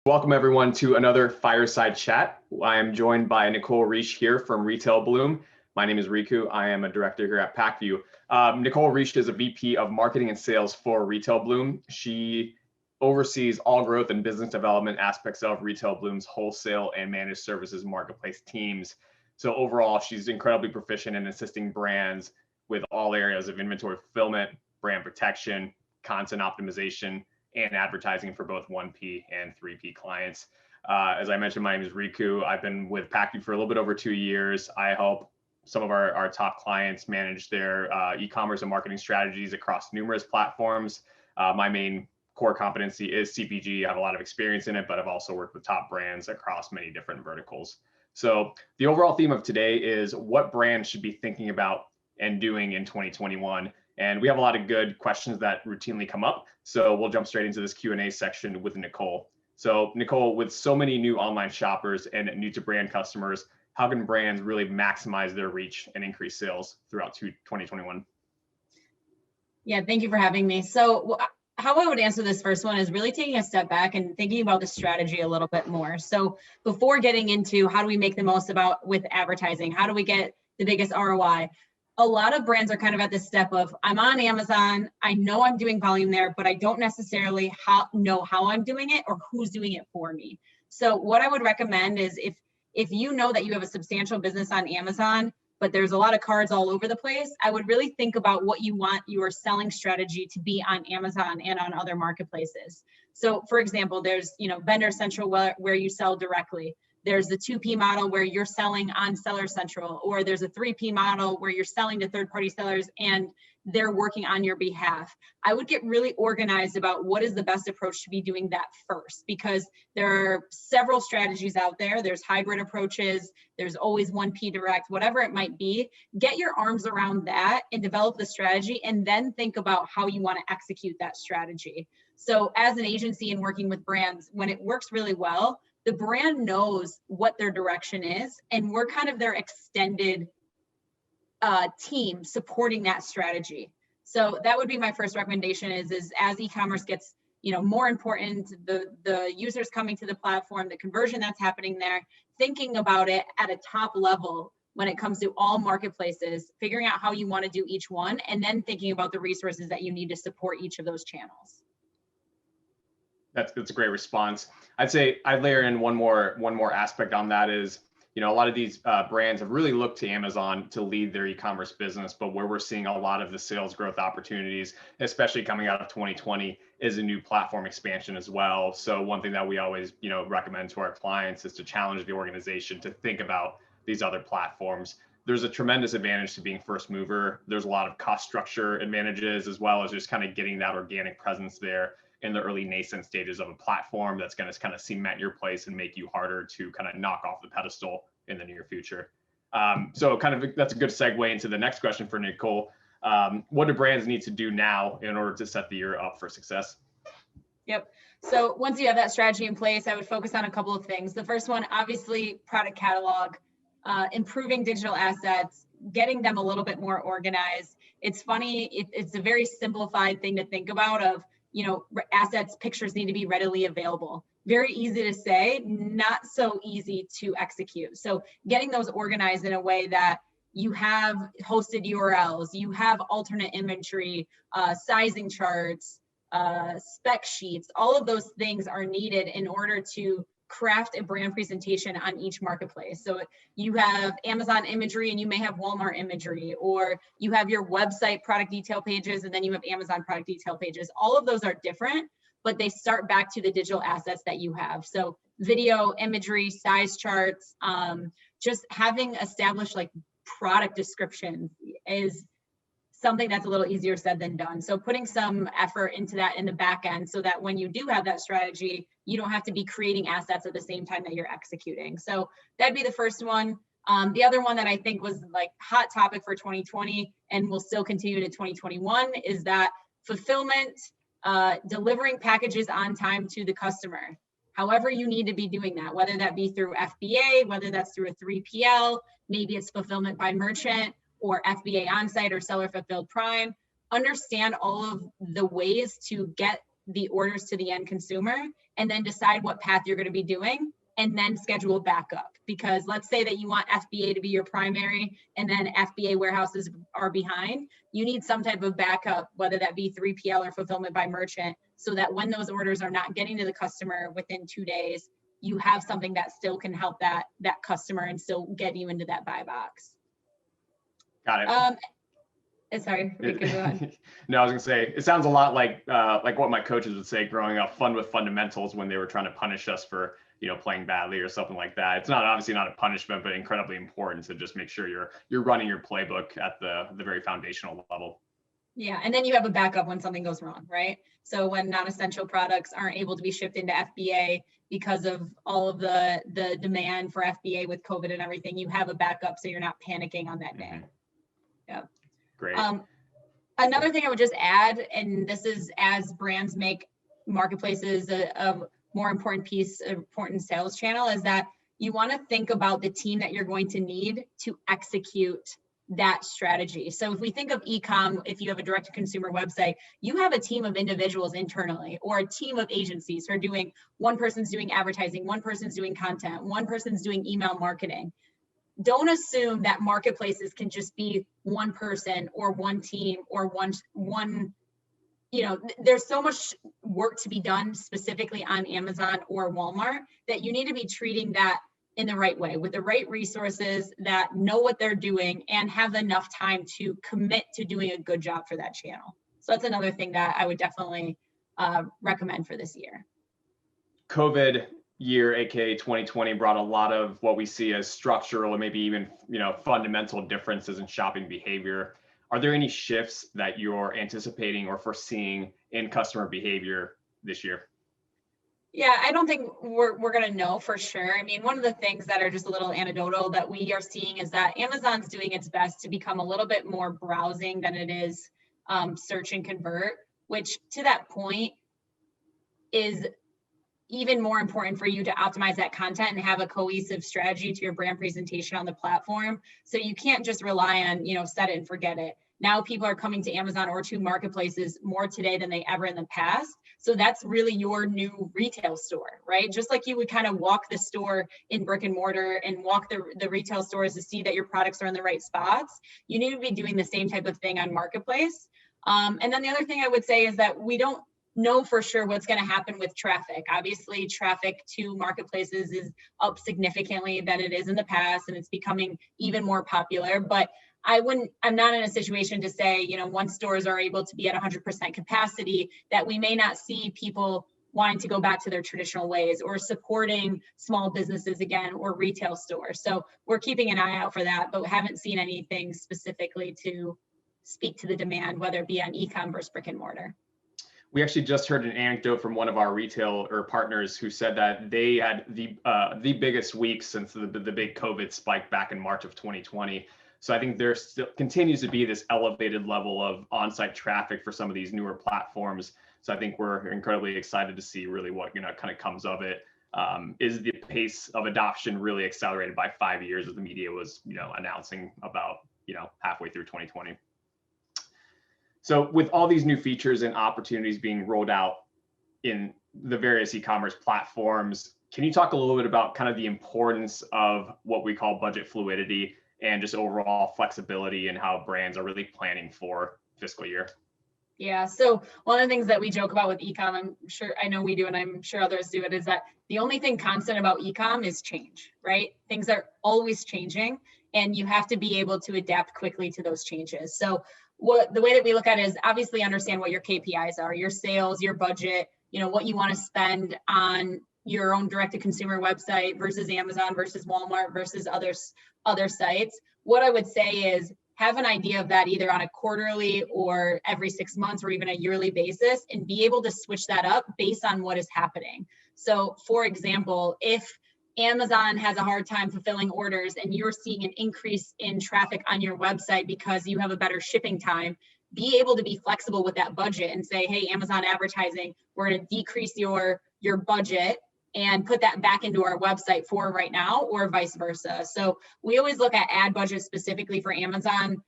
Welcome everyone to another Fireside Chat. I am joined by Nicole Reich here from Retail Bloom. My name is Riku. I am a director here at Pacvue. Nicole Reich is a VP of Marketing and Sales for Retail Bloom. She oversees all growth and business development aspects of Retail Bloom's wholesale and managed services marketplace teams. So overall, she's incredibly proficient in assisting brands with all areas of inventory fulfillment, brand protection, content optimization, and advertising for both 1P and 3P clients. As I mentioned, my name is Riku. I've been with Pacvue for a little bit over 2 years. I help some of our top clients manage their e-commerce and marketing strategies across numerous platforms. My main core competency is CPG. I have a lot of experience in it, but I've also worked with top brands across many different verticals. So the overall theme of today is what brands should be thinking about and doing in 2021. And we have a lot of good questions that routinely come up. So we'll jump straight into this Q&A section with Nicole. So Nicole, with so many new online shoppers and new to brand customers, how can brands really maximize their reach and increase sales throughout 2021? Yeah, thank you for having me. So how I would answer this first one is really taking a step back and thinking about the strategy a little bit more. So before getting into how do we make the most with advertising, how do we get the biggest ROI? A lot of brands are kind of at this step of, I'm on Amazon, I know I'm doing volume there, but I don't necessarily know how I'm doing it or who's doing it for me. So what I would recommend is if you know that you have a substantial business on Amazon, but there's a lot of cards all over the place, I would really think about what you want your selling strategy to be on Amazon and on other marketplaces. So for example, there's Vendor Central where you sell directly. There's the 2P model where you're selling on Seller Central, or there's a 3P model where you're selling to third-party sellers and they're working on your behalf. I would get really organized about what is the best approach to be doing that first, because there are several strategies out there. There's hybrid approaches, there's always 1P direct, whatever it might be. Get your arms around that and develop the strategy, and then think about how you want to execute that strategy. So as an agency and working with brands, when it works really well, the brand knows what their direction is, and we're kind of their extended team supporting that strategy. So that would be my first recommendation is as e-commerce gets more important, the users coming to the platform, the conversion that's happening there, thinking about it at a top level when it comes to all marketplaces, figuring out how you want to do each one, and then thinking about the resources that you need to support each of those channels. That's a great response. I'd say I'd layer in one more aspect on that is, a lot of these brands have really looked to Amazon to lead their e-commerce business, but where we're seeing a lot of the sales growth opportunities, especially coming out of 2020, is a new platform expansion as well. So one thing that we always, recommend to our clients is to challenge the organization to think about these other platforms. There's a tremendous advantage to being first mover. There's a lot of cost structure advantages, as well as just kind of getting that organic presence there in the early nascent stages of a platform that's going to kind of cement your place and make you harder to kind of knock off the pedestal in the near future. So kind of that's a good segue into the next question for Nicole. What do brands need to do now in order to set the year up for success? Yep. So once you have that strategy in place, I would focus on a couple of things. The first one, obviously, product catalog, improving digital assets, getting them a little bit more organized. It's funny, it's a very simplified thing to think about of, assets, pictures need to be readily available. Very easy to say, not so easy to execute. So getting those organized in a way that you have hosted URLs, you have alternate inventory, sizing charts, spec sheets, all of those things are needed in order to craft a brand presentation on each marketplace. So you have Amazon imagery and you may have Walmart imagery, or you have your website product detail pages and then you have Amazon product detail pages. All of those are different, but they start back to the digital assets that you have. So video, imagery, size charts, just having established like product descriptions is something that's a little easier said than done. So putting some effort into that in the back end so that when you do have that strategy, you don't have to be creating assets at the same time that you're executing. So that'd be the first one. The other one that I think was like hot topic for 2020 and will still continue to 2021 is that fulfillment, delivering packages on time to the customer. However you need to be doing that, whether that be through FBA, whether that's through a 3PL, maybe it's fulfillment by merchant, or FBA onsite or seller fulfilled prime. Understand all of the ways to get the orders to the end consumer, and then decide what path you're going to be doing, and then schedule backup. Because let's say that you want FBA to be your primary and then FBA warehouses are behind, you need some type of backup, whether that be 3PL or fulfillment by merchant, so that when those orders are not getting to the customer within 2 days, you have something that still can help that customer and still get you into that buy box. Got it. Sorry, go ahead. No, I was gonna say, it sounds a lot like what my coaches would say growing up, fun with fundamentals, when they were trying to punish us for, playing badly or something like that. It's obviously not a punishment, but incredibly important to just make sure you're running your playbook at the very foundational level. Yeah, and then you have a backup when something goes wrong, right? So when non-essential products aren't able to be shipped into FBA because of all of the demand for FBA with COVID and everything, you have a backup so you're not panicking on that day. Yeah. Great. Another thing I would just add, and this is as brands make marketplaces a more important important sales channel, is that you want to think about the team that you're going to need to execute that strategy. So if we think of eComm, if you have a direct-to-consumer website, you have a team of individuals internally, or a team of agencies who are doing, one person's doing advertising, one person's doing content, one person's doing email marketing. Don't assume that marketplaces can just be one person or one team or one. There's so much work to be done specifically on Amazon or Walmart that you need to be treating that in the right way, with the right resources that know what they're doing and have enough time to commit to doing a good job for that channel. So that's another thing that I would definitely recommend for this year. COVID year, aka 2020, brought a lot of what we see as structural or maybe even fundamental differences in shopping behavior. Are there any shifts that you're anticipating or foreseeing in customer behavior this year? Yeah, I don't think we're going to know for sure. I mean, one of the things that are just a little anecdotal that we are seeing is that Amazon's doing its best to become a little bit more browsing than it is search and convert, which to that point is even more important for you to optimize that content and have a cohesive strategy to your brand presentation on the platform. So you can't just rely on, set it and forget it. Now people are coming to Amazon or to marketplaces more today than they ever in the past. So that's really your new retail store, right? Just like you would kind of walk the store in brick and mortar and walk the retail stores to see that your products are in the right spots, you need to be doing the same type of thing on marketplace. And then the other thing I would say is that we don't know for sure what's going to happen with traffic. Obviously, traffic to marketplaces is up significantly than it is in the past, and it's becoming even more popular. But I'm not in a situation to say, once stores are able to be at 100% capacity, that we may not see people wanting to go back to their traditional ways or supporting small businesses again or retail stores. So we're keeping an eye out for that, but haven't seen anything specifically to speak to the demand, whether it be on eComm versus brick and mortar. We actually just heard an anecdote from one of our retail partners who said that they had the biggest week since the big COVID spike back in March of 2020. So I think there still continues to be this elevated level of on-site traffic for some of these newer platforms. So I think we're incredibly excited to see really what kind of comes of it. Is the pace of adoption really accelerated by 5 years, as the media was announcing about halfway through 2020? So with all these new features and opportunities being rolled out in the various e-commerce platforms, can you talk a little bit about kind of the importance of what we call budget fluidity and just overall flexibility and how brands are really planning for fiscal year? Yeah, so one of the things that we joke about with eComm, I know we do, and I'm sure others do it, is that the only thing constant about eComm is change, right? Things are always changing, and you have to be able to adapt quickly to those changes. So the way that we look at it is obviously understand what your KPIs are, your sales, your budget, what you want to spend on your own direct-to-consumer website versus Amazon versus Walmart versus other sites. What I would say is have an idea of that either on a quarterly or every 6 months or even a yearly basis, and be able to switch that up based on what is happening. So for example, if Amazon has a hard time fulfilling orders and you're seeing an increase in traffic on your website because you have a better shipping time, be able to be flexible with that budget and say, hey, Amazon advertising, we're going to decrease your budget and put that back into our website for right now, or vice versa. So we always look at ad budget specifically for Amazon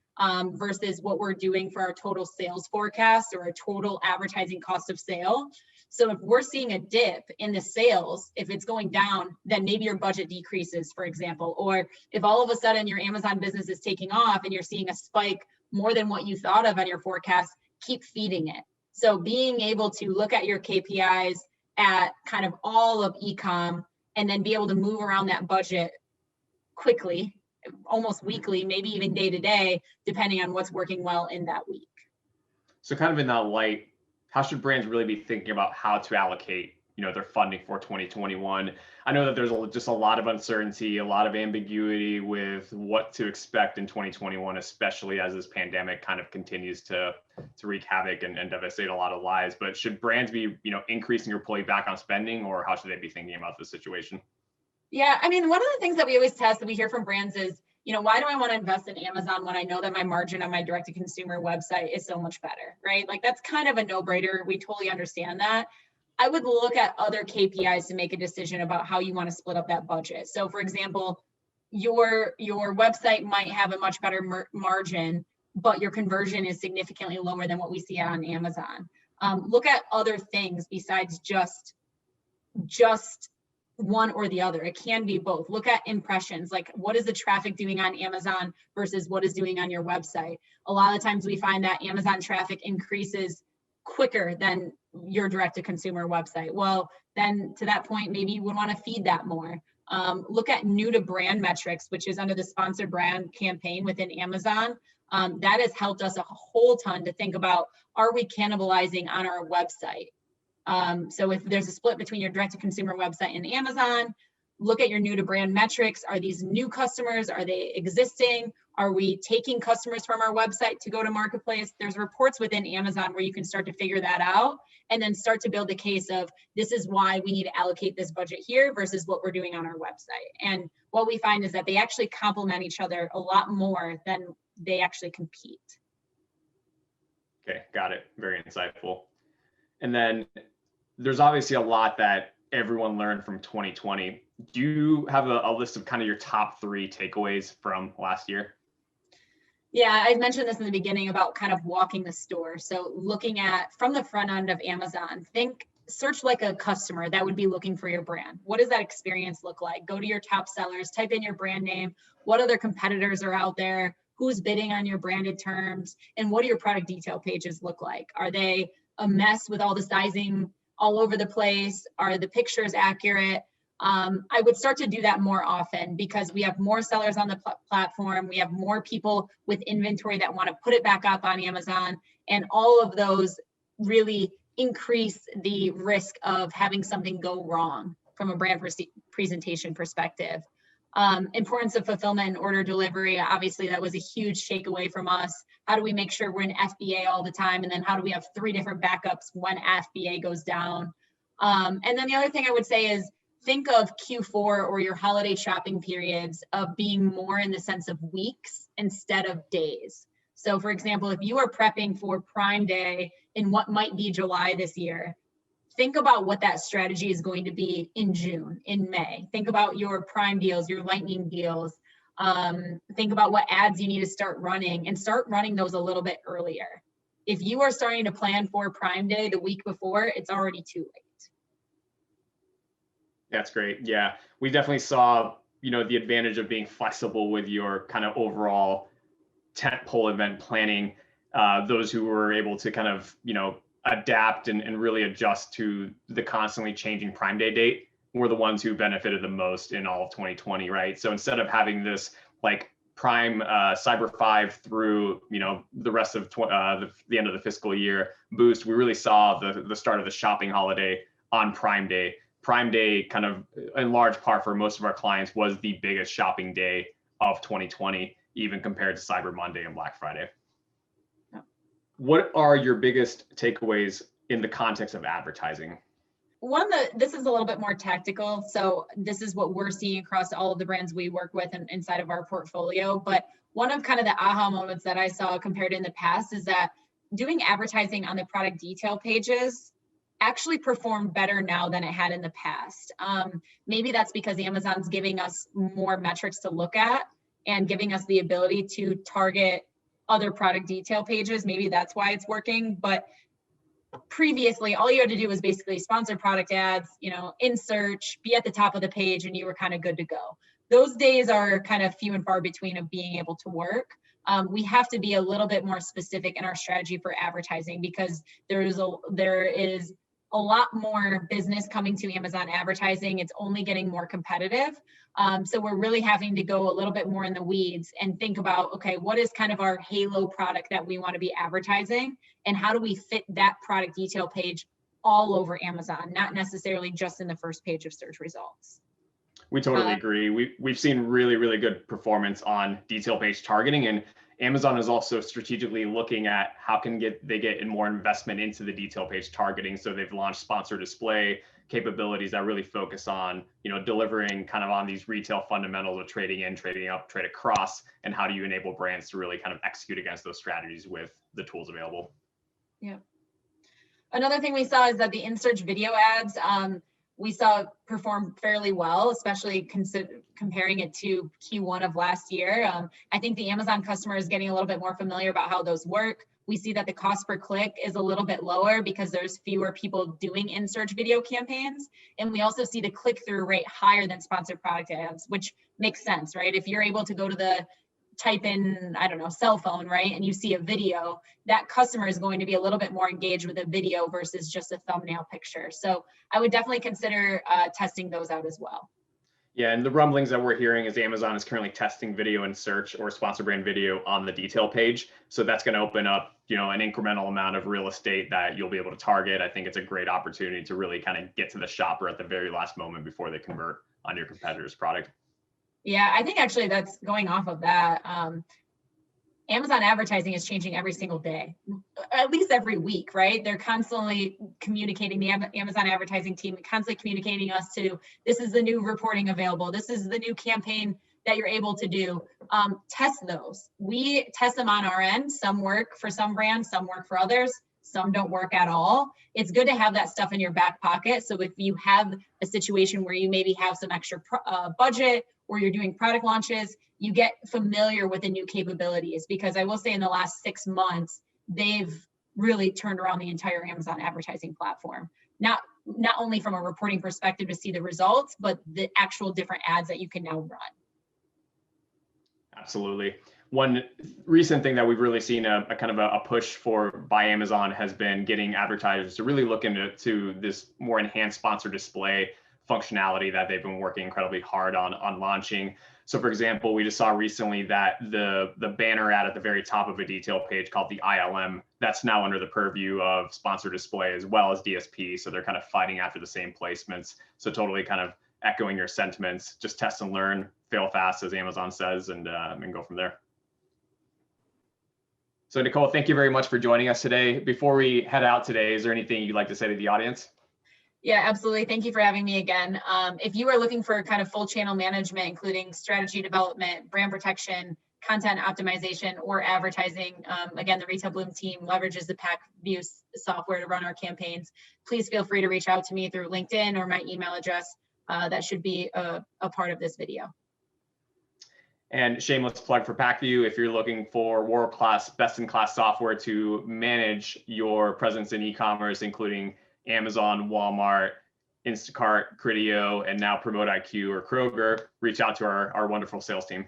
versus what we're doing for our total sales forecast or a total advertising cost of sale. So if we're seeing a dip in the sales, if it's going down, then maybe your budget decreases, for example. Or if all of a sudden your Amazon business is taking off and you're seeing a spike more than what you thought of on your forecast, keep feeding it. So being able to look at your KPIs at kind of all of eComm and then be able to move around that budget quickly, almost weekly, maybe even day to day, depending on what's working well in that week. So kind of in that light, how should brands really be thinking about how to allocate, their funding for 2021? I know that there's just a lot of uncertainty, a lot of ambiguity with what to expect in 2021, especially as this pandemic kind of continues to wreak havoc and devastate a lot of lives. But should brands be, increasing or pulling back on spending, or how should they be thinking about the situation? Yeah, I mean, one of the things that we always test that we hear from brands is, why do I want to invest in Amazon when I know that my margin on my direct-to-consumer website is so much better, right? Like that's kind of a no-brainer. We totally understand that. I would look at other KPIs to make a decision about how you want to split up that budget. So for example, your website might have a much better margin, but your conversion is significantly lower than what we see on Amazon. Look at other things besides just one or the other. It can be both. Look at impressions, like what is the traffic doing on Amazon versus what is doing on your website. A lot of times we find that Amazon traffic increases quicker than your direct-to-consumer website. Well, then to that point, maybe you would want to feed that more. Look at new to brand metrics, which is under the sponsored brand campaign within Amazon. That has helped us a whole ton to think about, are we cannibalizing on our website? So if there's a split between your direct-to-consumer website and Amazon, look at your new to brand metrics. Are these new customers? Are they existing? Are we taking customers from our website to go to marketplace? There's reports within Amazon where you can start to figure that out and then start to build a case of this is why we need to allocate this budget here versus what we're doing on our website. And what we find is that they actually complement each other a lot more than they actually compete. Okay, got it. Very insightful. And then there's obviously a lot that everyone learned from 2020. Do you have a list of kind of your top 3 takeaways from last year? Yeah, I mentioned this in the beginning about kind of walking the store. So looking at from the front end of Amazon, search like a customer that would be looking for your brand. What does that experience look like? Go to your top sellers, type in your brand name. What other competitors are out there? Who's bidding on your branded terms? And what do your product detail pages look like? Are they a mess with all the sizing all over the place? Are the pictures accurate? I would start to do that more often because we have more sellers on the platform. We have more people with inventory that want to put it back up on Amazon. And all of those really increase the risk of having something go wrong from a brand presentation perspective. Importance of fulfillment and order delivery. Obviously, that was a huge takeaway from us. How do we make sure we're in FBA all the time? And then how do we have 3 different backups when FBA goes down? And then the other thing I would say is think of Q4 or your holiday shopping periods of being more in the sense of weeks instead of days. So for example, if you are prepping for Prime Day in what might be July this year, think about what that strategy is going to be in June, in May. Think about your Prime deals, your Lightning deals. Think about what ads you need to start running and start running those a little bit earlier. If you are starting to plan for Prime Day the week before, it's already too late. That's great. Yeah, we definitely saw, the advantage of being flexible with your kind of overall tentpole event planning. Those who were able to kind of, adapt and really adjust to the constantly changing Prime Day date were the ones who benefited the most in all of 2020, right? So instead of having this like Prime Cyber 5 through, the rest of the end of the fiscal year boost, we really saw the start of the shopping holiday on Prime Day. Prime Day kind of in large part for most of our clients was the biggest shopping day of 2020, even compared to Cyber Monday and Black Friday. Yeah. What are your biggest takeaways in the context of advertising? This is a little bit more tactical. So this is what we're seeing across all of the brands we work with and inside of our portfolio. But one of kind of the aha moments that I saw compared in the past is that doing advertising on the product detail pages actually performed better now than it had in the past. Maybe that's because Amazon's giving us more metrics to look at and giving us the ability to target other product detail pages. Maybe that's why it's working. But previously, all you had to do was basically sponsor product ads, in search, be at the top of the page, and you were kind of good to go. Those days are kind of few and far between of being able to work. We have to be a little bit more specific in our strategy for advertising, because there is a lot more business coming to Amazon advertising. It's only getting more competitive. So we're really having to go a little bit more in the weeds and think about, okay, what is kind of our halo product that we want to be advertising, and how do we fit that product detail page all over Amazon, not necessarily just in the first page of search results. We totally agree. We've seen really, really good performance on detail page targeting, and Amazon is also strategically looking at how they get more investment into the detail page targeting. So they've launched sponsor display capabilities that really focus on, delivering kind of on these retail fundamentals of trading in, trading up, trade across, and how do you enable brands to really kind of execute against those strategies with the tools available. Yeah. Another thing we saw is that the in-search video ads, we saw perform fairly well, especially comparing it to Q1 of last year. I think the Amazon customer is getting a little bit more familiar about how those work. We see that the cost per click is a little bit lower because there's fewer people doing in-search video campaigns. And we also see the click-through rate higher than sponsored product ads, which makes sense, right? If you're able to go to the type in, I don't know, cell phone, right? And you see a video, that customer is going to be a little bit more engaged with a video versus just a thumbnail picture. So I would definitely consider testing those out as well. Yeah, and the rumblings that we're hearing is Amazon is currently testing video in search or sponsor brand video on the detail page. So that's going to open up, an incremental amount of real estate that you'll be able to target. I think it's a great opportunity to really kind of get to the shopper at the very last moment before they convert on your competitor's product. Yeah, I think actually that's going off of that. Amazon advertising is changing every single day, at least every week, right? They're constantly communicating, the Amazon advertising team, constantly communicating us to, this is the new reporting available. This is the new campaign that you're able to do. Test those. We test them on our end. Some work for some brands, some work for others. Some don't work at all. It's good to have that stuff in your back pocket. So if you have a situation where you maybe have some extra budget, or you're doing product launches, you get familiar with the new capabilities, because I will say in the last 6 months, they've really turned around the entire Amazon advertising platform. Not only from a reporting perspective to see the results, but the actual different ads that you can now run. Absolutely. One recent thing that we've really seen a kind of a push for by Amazon has been getting advertisers to really look into this more enhanced sponsor display functionality that they've been working incredibly hard on launching. So for example, we just saw recently that the banner ad at the very top of a detail page called the ILM, that's now under the purview of sponsor display as well as DSP. So they're kind of fighting after the same placements. So totally kind of echoing your sentiments, just test and learn, fail fast, as Amazon says, and go from there. So Nicole, thank you very much for joining us today. Before we head out today, is there anything you'd like to say to the audience? Yeah, absolutely. Thank you for having me again. If you are looking for kind of full channel management, including strategy development, brand protection, content optimization, or advertising, again, the Retail Bloom team leverages the Pacvue software to run our campaigns. Please feel free to reach out to me through LinkedIn or my email address. That should be a part of this video. And shameless plug for Pacvue, if you're looking for world-class, best-in-class software to manage your presence in e-commerce, including Amazon, Walmart, Instacart, Criteo, and now Promote IQ or Kroger, reach out to our wonderful sales team.